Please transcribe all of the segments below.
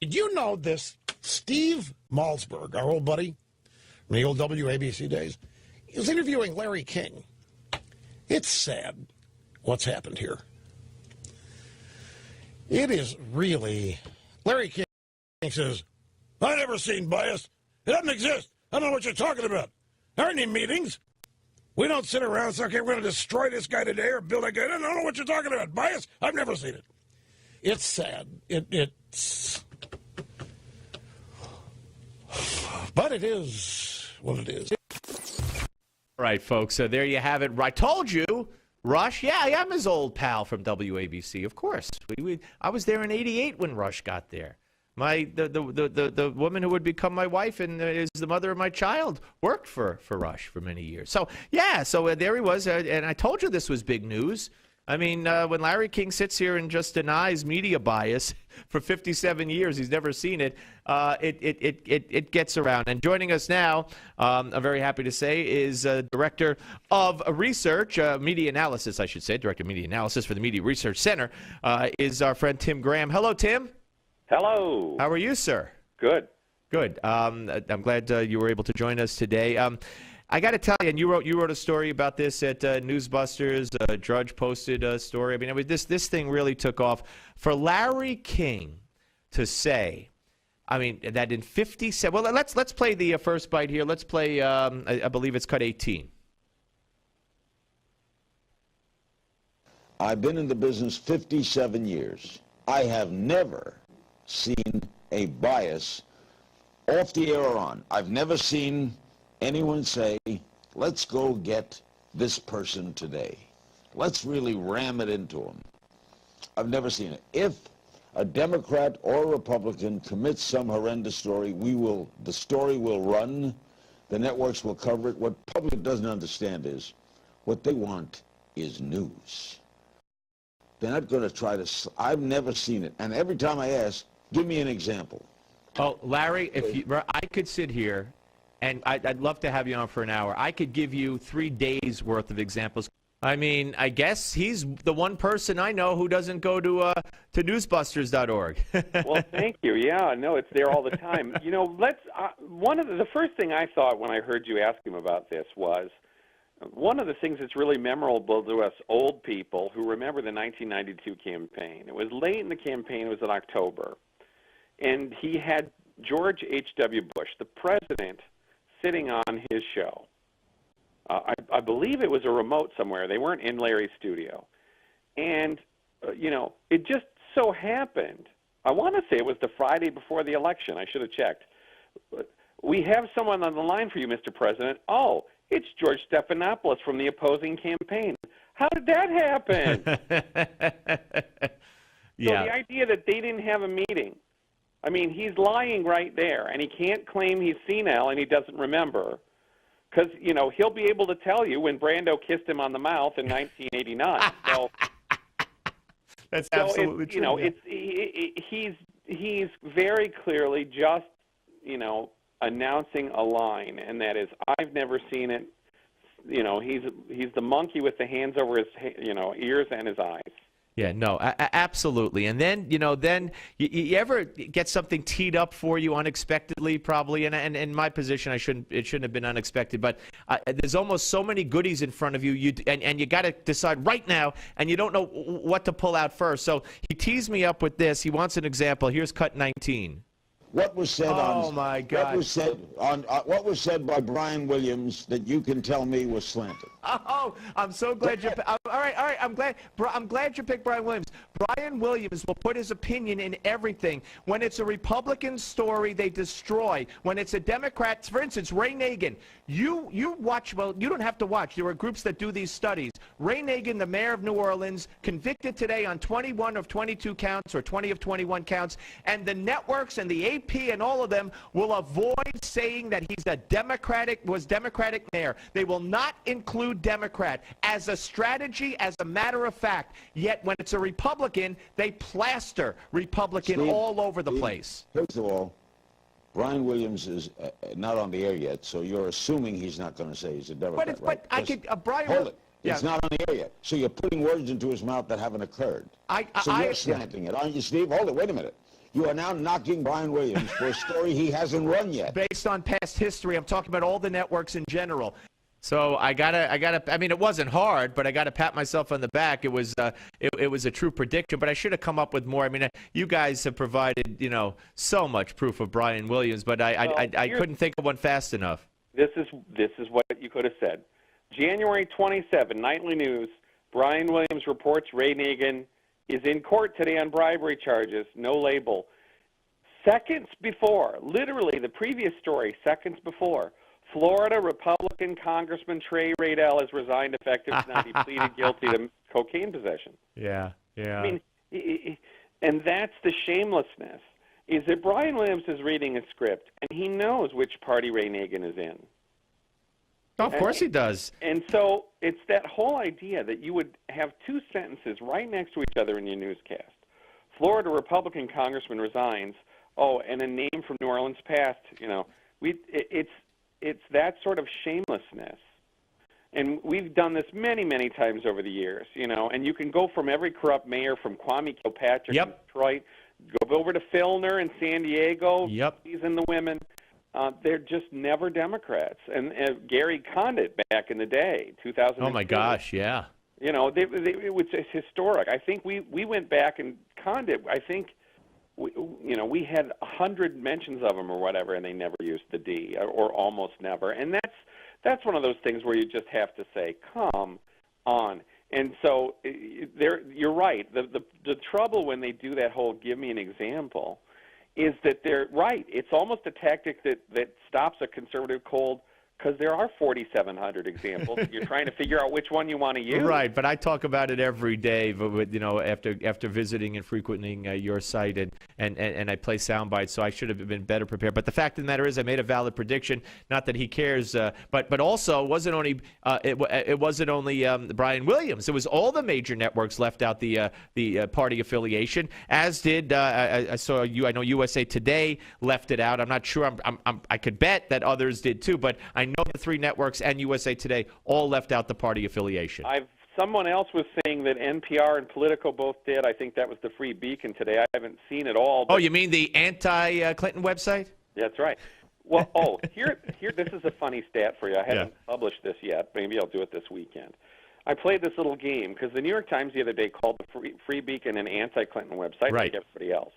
Did you know this? Steve Malzberg, our old buddy from the old WABC days, he was interviewing Larry King. It's sad what's happened here. It is really... Larry King says, I've never seen bias. It doesn't exist. I don't know what you're talking about. There aren't any meetings. We don't sit around and say, okay, we're going to destroy this guy today or build a guy. I don't know what you're talking about. Bias? I've never seen it. It's sad. It's... But it is what it is. All right, folks, so there you have it. I told you, Rush. Yeah, I am his old pal from WABC, of course. I was there in '88 when Rush got there. The woman who would become my wife and is the mother of my child worked for Rush for many years. So, yeah, there he was. And I told you this was big news. I mean, when Larry King sits here and just denies media bias for 57 years, he's never seen it, it gets around. And joining us now, I'm very happy to say, is Director of Research, Media Analysis, I should say, Director of Media Analysis for the Media Research Center, is our friend Tim Graham. Hello, Tim. Hello. How are you, sir? Good. Good. I'm glad you were able to join us today. I got to tell you, and you wrote a story about this at Newsbusters. Drudge posted a story. I mean, this thing really took off. For Larry King to say, I mean, that in 57. Well, let's play the first bite here. Let's play. I believe it's cut 18. I've been in the business 57 years. I have never seen a bias off the air or on. I've never seen anyone say, let's go get this person today. Let's really ram it into them. I've never seen it. If a Democrat or a Republican commits some horrendous story, the story will run, the networks will cover it. What the public doesn't understand is what they want is news. They're not going to try to, I've never seen it. And every time I ask, give me an example. Oh, Larry, I could sit here and I'd love to have you on for an hour. I could give you 3 days' worth of examples. I mean, I guess he's the one person I know who doesn't go to newsbusters.org. Well, thank you. Yeah, no, it's there all the time. You know, the first thing I thought when I heard you ask him about this was, one of the things that's really memorable to us old people who remember the 1992 campaign. It was late in the campaign. It was in October. And he had George H.W. Bush, the president, sitting on his show. I believe it was a remote somewhere. They weren't in Larry's studio. And, you know, it just so happened. I want to say it was the Friday before the election. I should have checked. We have someone on the line for you, Mr. President. Oh, it's George Stephanopoulos from the opposing campaign. How did that happen? Yeah. So the idea that they didn't have a meeting, I mean, he's lying right there, and he can't claim he's senile and he doesn't remember, because, you know, he'll be able to tell you when Brando kissed him on the mouth in 1989. So that's absolutely true. You know, yeah. he's very clearly just, you know, announcing a line, and that is, I've never seen it. You know, he's the monkey with the hands over his, you know, ears and his eyes. Yeah, no, absolutely. And then, you know, you ever get something teed up for you unexpectedly, probably. And in my position, it shouldn't have been unexpected. But there's almost so many goodies in front of you, and you got to decide right now, and you don't know what to pull out first. So he teased me up with this. He wants an example. Here's cut 19. What was said my God. What was said by Brian Williams that you can tell me was slanted? Oh, I'm so glad you. All right. I'm glad you picked Brian Williams. Brian Williams will put his opinion in everything. When it's a Republican story, they destroy. When it's a Democrat, for instance, Ray Nagin. You watch. Well, you don't have to watch. There are groups that do these studies. Ray Nagin, the mayor of New Orleans, convicted today on 21 of 22 counts or 20 of 21 counts, and the networks and the AP and all of them will avoid saying that he's a Democratic mayor. They will not include Democrat as a strategy, as a matter of fact. Yet when it's a Republican, they plaster Republican all over the place. First of all, Brian Williams is not on the air yet, so you're assuming he's not going to say he's a Democrat, but I could, Brian. Hold it. Yeah. It's not on the air yet. So you're putting words into his mouth that haven't occurred. So you're slanting it, aren't you, Steve? Hold it. Wait a minute. You are now knocking Brian Williams for a story he hasn't run yet. Based on past history, I'm talking about all the networks in general. So I gotta. I mean, it wasn't hard, but I gotta pat myself on the back. It was a true prediction, but I should have come up with more. I mean, you guys have provided, so much proof of Brian Williams, but I couldn't think of one fast enough. This is what you could have said. January 27, Nightly News. Brian Williams reports Ray Nagin is in court today on bribery charges. No label. Seconds before, literally the previous story, seconds before, Florida Republican Congressman Trey Radel has resigned effective tonight. He pleaded guilty to cocaine possession. Yeah. I mean, and that's the shamelessness, is that Brian Williams is reading a script, and he knows which party Ray Nagin is in. Oh, of course he does. And so it's that whole idea that you would have two sentences right next to each other in your newscast. Florida Republican Congressman resigns. Oh, and a name from New Orleans past. It's that sort of shamelessness. And we've done this many, many times over the years, and you can go from every corrupt mayor, from Kwame Kilpatrick in Detroit, go over to Filner in San Diego, he's in the women. They're just never Democrats. And Gary Condit back in the day, 2002. Oh, my gosh, yeah. It was historic. I think we went back and Condit, I think, we had 100 mentions of him or whatever, and they never used the D, or almost never. And that's one of those things where you just have to say, come on. And so you're right. The trouble when they do that whole give me an example is that they're right. It's almost a tactic that stops a conservative cold, because there are 4,700 examples. You're trying to figure out which one you want to use. Right, but I talk about it every day. But after visiting and frequenting your site, and I play sound bites, so I should have been better prepared. But the fact of the matter is, I made a valid prediction. Not that he cares, but also it wasn't only Brian Williams. It was all the major networks left out the party affiliation. As did I saw you. I know USA Today left it out. I'm not sure. I could bet that others did too. But I know the three networks and USA Today all left out the party affiliation. Someone else was saying that NPR and Politico both did. I think that was the Free Beacon today. I haven't seen it all. Oh, you mean the anti-Clinton website? That's right. Well, here, this is a funny stat for you. I haven't published this yet. Maybe I'll do it this weekend. I played this little game because the New York Times the other day called the Free Beacon an anti-Clinton website, like everybody else.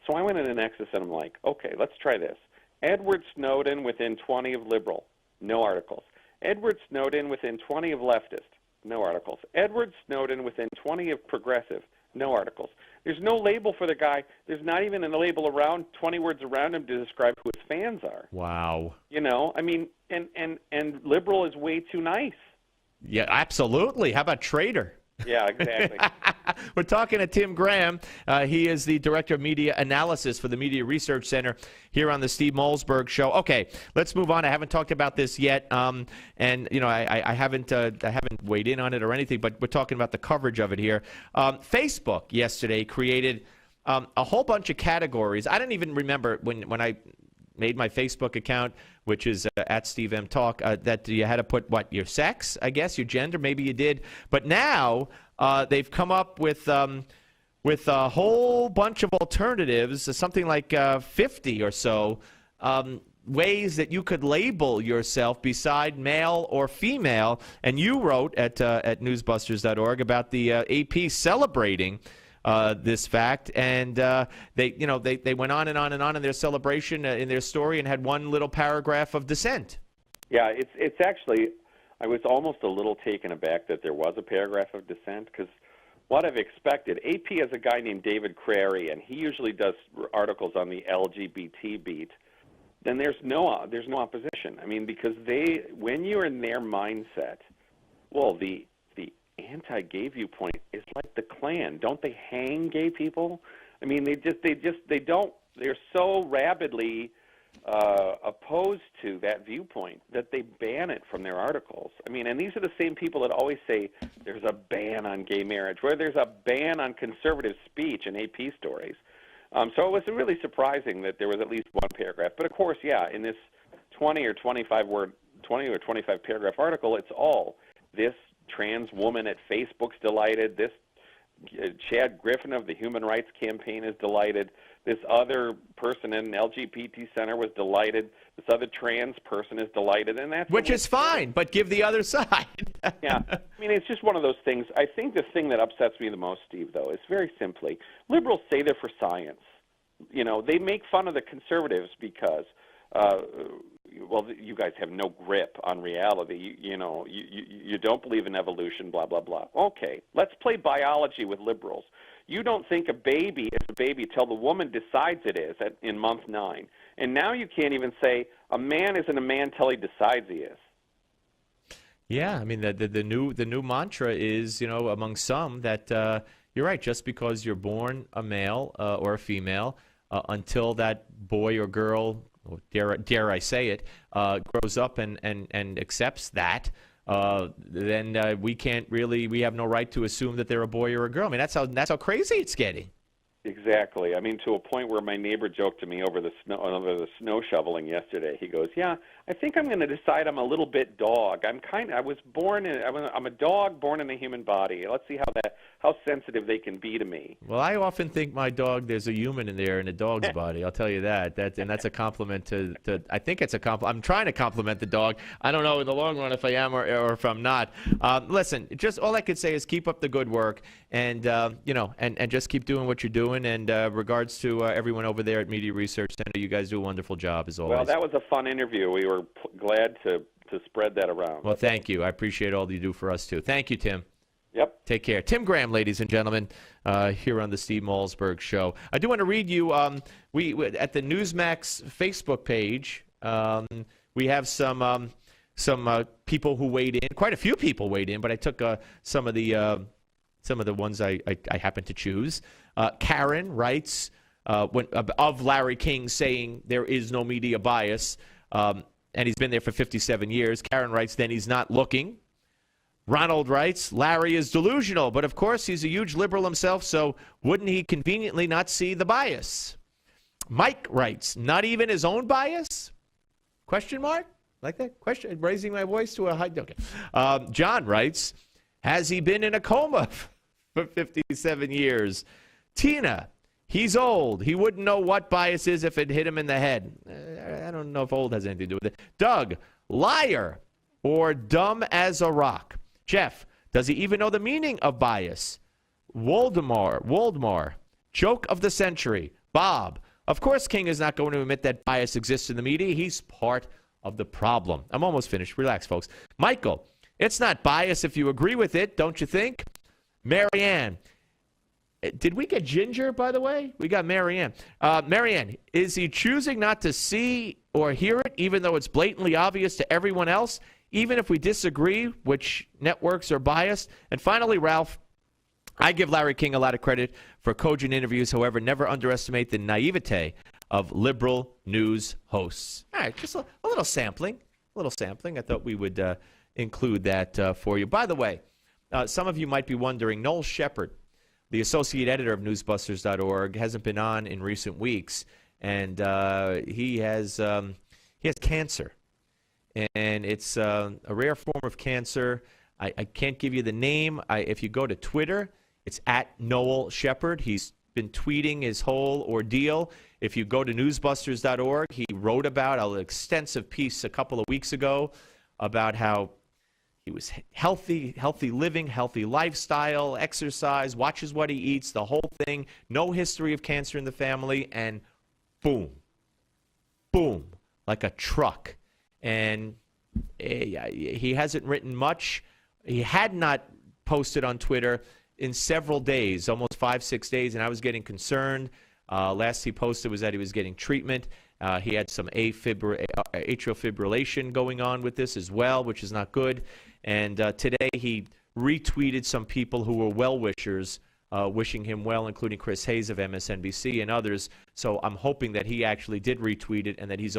So I went into Nexus and I'm like, okay, let's try this. Edward Snowden within 20 of liberal. No articles. Edward Snowden within 20 of leftist. No articles. Edward Snowden within 20 of progressive. No articles. There's no label for the guy. There's not even a label around 20 words around him to describe who his fans are. Wow. I mean, and liberal is way too nice. Yeah, absolutely. How about traitor? Yeah, exactly. We're talking to Tim Graham. He is the Director of Media Analysis for the Media Research Center here on the Steve Malzberg Show. Okay, let's move on. I haven't talked about this yet, and I haven't weighed in on it or anything, but we're talking about the coverage of it here. Facebook yesterday created a whole bunch of categories. I don't even remember when I made my Facebook account, which is at Steve M Talk, that you had to put your sex, I guess, your gender, maybe you did. But now they've come up with a whole bunch of alternatives, something like 50 or so ways that you could label yourself beside male or female. And you wrote at newsbusters.org about the AP celebrating this fact, and they went on and on and on in their celebration, in their story, and had one little paragraph of dissent. Yeah, it's actually, I was almost a little taken aback that there was a paragraph of dissent, because what I've expected, AP has a guy named David Crary, and he usually does articles on the LGBT beat. Then there's no opposition. I mean, because when you're in their mindset, well, the anti-gay viewpoint is like the Klan. Don't they hang gay people? I mean, they're so rabidly opposed to that viewpoint that they ban it from their articles. I mean, and these are the same people that always say there's a ban on gay marriage, where there's a ban on conservative speech in AP stories. So it was really surprising that there was at least one paragraph. But of course, in this 20 or 25 paragraph article, it's all this trans woman at Facebook's delighted. This Chad Griffin of the Human Rights Campaign is delighted. This other person in an LGBT center was delighted. This other trans person is delighted, and that's which is fine. But give the other side. Yeah, I mean, it's just one of those things. I think the thing that upsets me the most, Steve, though, is very simply liberals say they're for science. You know, they make fun of the conservatives because, well, you guys have no grip on reality. You don't believe in evolution, blah, blah, blah. Okay, let's play biology with liberals. You don't think a baby is a baby till the woman decides it is in month 9. And now you can't even say a man isn't a man till he decides he is. Yeah, I mean, the new mantra is, among some that you're right, just because you're born a male or a female, until that boy or girl, or dare I say it, grows up and accepts that, then we have no right to assume that they're a boy or a girl. I mean, that's how crazy it's getting. Exactly. I mean, to a point where my neighbor joked to me over the snow shoveling yesterday. He goes, "Yeah, I think I'm going to decide I'm a little bit dog. I'm a dog born in a human body. Let's see how sensitive they can be to me." Well, I often think my dog, there's a human in there in a dog's body. I'll tell you that. That's a compliment to I think it's a compliment. I'm trying to compliment the dog. I don't know in the long run if I am or if I'm not. Listen, just all I could say is keep up the good work and and just keep doing what you're doing. And regards to everyone over there at Media Research Center, you guys do a wonderful job as always. Well, that was a fun interview. We were glad to spread that around. Well, thank you. I appreciate all you do for us too. Thank you, Tim. Yep. Take care. Tim Graham, ladies and gentlemen, here on the Steve Malzberg Show. I do want to read you, we at the Newsmax Facebook page, we have some people who weighed in. Quite a few people weighed in, but I took some of the ones I happened to choose. Karen writes of Larry King saying there is no media bias, and he's been there for 57 years. Karen writes, then he's not looking. Ronald writes, Larry is delusional, but of course he's a huge liberal himself, so wouldn't he conveniently not see the bias? Mike writes, not even his own bias? Question mark? Like that? Question? Raising my voice to a high... Okay. John writes, has he been in a coma for 57 years? Tina, he's old. He wouldn't know what bias is if it hit him in the head. I don't know if old has anything to do with it. Doug, liar or dumb as a rock. Jeff, does he even know the meaning of bias? Waldemar, joke of the century. Bob, of course King is not going to admit that bias exists in the media. He's part of the problem. I'm almost finished. Relax, folks. Michael, it's not bias if you agree with it, don't you think? Marianne, did we get Ginger, by the way? We got Marianne. Marianne, is he choosing not to see or hear it, even though it's blatantly obvious to everyone else, even if we disagree which networks are biased? And finally, Ralph, I give Larry King a lot of credit for cogent interviews. However, never underestimate the naivete of liberal news hosts. All right, just a little sampling. I thought we would include that for you. By the way, some of you might be wondering, Noel Shepard, the associate editor of newsbusters.org, hasn't been on in recent weeks, and he has cancer, and it's a rare form of cancer. I can't give you the name. If you go to Twitter, it's at Noel Shepard. He's been tweeting his whole ordeal. If you go to newsbusters.org, he wrote about an extensive piece a couple of weeks ago about how he was healthy living, healthy lifestyle, exercise, watches what he eats, the whole thing, no history of cancer in the family, and boom, like a truck. And he hasn't written much. He had not posted on Twitter in several days, almost 5-6 days, and I was getting concerned. Last he posted was that he was getting treatment. He had some atrial fibrillation going on with this as well, which is not good. And today he retweeted some people who were well-wishers, wishing him well, including Chris Hayes of MSNBC and others. So I'm hoping that he actually did retweet it and that he's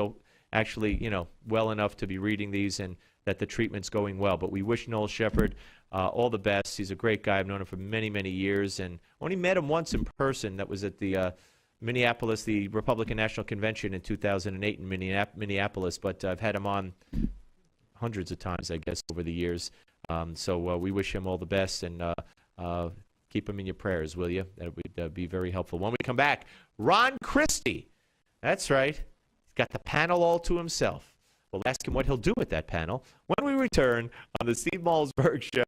actually, well enough to be reading these and that the treatment's going well. But we wish Noel Shepard all the best. He's a great guy. I've known him for many, many years and only met him once in person. That was at the Minneapolis, the Republican National Convention in 2008 in Minneapolis. But I've had him on hundreds of times, I guess, over the years. So we wish him all the best. And Keep him in your prayers, will you? That would be very helpful. When we come back, Ron Christie. That's right. He's got the panel all to himself. We'll ask him what he'll do with that panel when we return on the Steve Malzberg Show.